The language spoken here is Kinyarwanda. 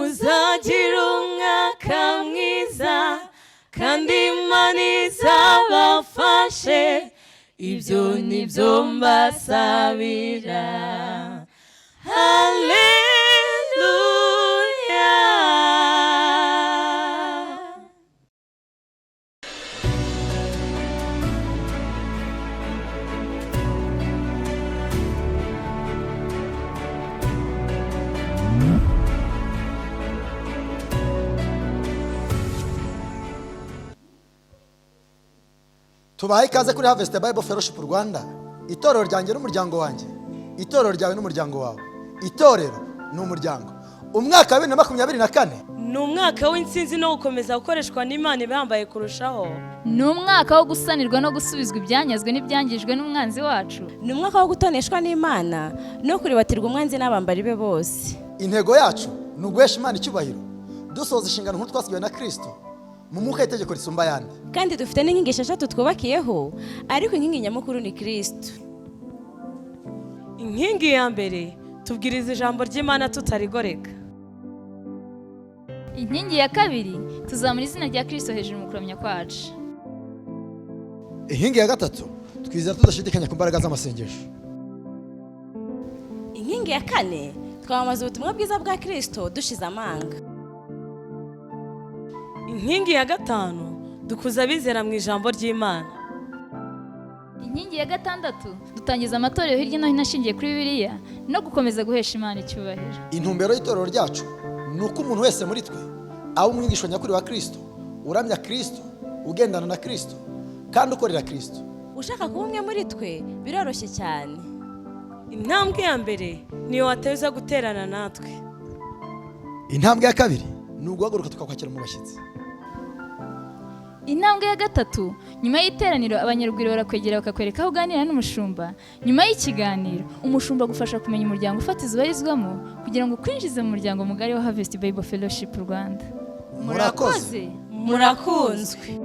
muzagira umwaka mwiza kandi Imana izabafashe, ibyo nibyo mbasabira. Haleluya. Tubaye ikaze kuri Harvest Bible Fellowship Rwanda. Itorero ryanjye n'umuryango wanjye, itorero ryawe n'umuryango wawe. Itorero ni umuryango. Umwaka wa 2024 ni umwaka w'intsinzi no gukomeza gukoreshwa n'Imana ibambaye kurushaho. Ni umwaka wo gusanirwa no gusubizwa ibyanyazwe n'ibyangijwe n'umwanzi wacu. Ni umwaka wo gutoneshwa n'Imana no kuribatirwa umwanzi n'abambari be bose. Intego yacu ni uguhesha Imana icyubahiro, dusoza inshingano nkuru twasigiwe na Kristo mu mwuka w'itegeko risumba ayandi. Kandi dufite n'inkingi 6 twubakiyeho, ariko inkingi nyamukuru ni Kristo. Inkingi ya mbere, tubwiriza ijambo ry'Imana tutarigoreka. Inkingi ya kabiri, tuzamura izina rya Kristo hejuru mu kuramya kwacu. Inkingi ya gatatu, twizera tudashidikanya ku mbaraga z'amasengesho. Inkingi ya kane, twamamaza ubutumwa bwiza bwa Kristo dushize amanga. Inkingi ya gatanu, dukuza abizera mu ijambo ry'Imana. Inkingi ya gatandatu, dutangiza amatorero hirya no hino ashingiye kuri Bibiliya no gukomeza guhesha Imana icyubahiro. Intumbero y'itorero ryacu ni uko umuntu wese muri twe aba umwigisha nyakuri wa Kristo, uramya Kristo, ugendana na Kristo kandi ukorera Kristo. Ushaka kuba umwe muri twe biroroshye cyane. Intambwe ya mbere niyo wateza guterana natwe. Intambwe ya kabiri ni uguhaguruka tukakwakira mu bashyitsi. Intambwe ya gatatu, nyuma y'iteraniro abanyarugwiro barakwegera bakakwereka aho uganira n'umushumba. Nyuma y'ikiganiro, umushumba gufasha kumenya umuryango ufatizo ubarizwamo kugira ngo kwinjize mu muryango mugari wa Harvest Bible Fellowship Rwanda. Murakoze. Murakunzwe.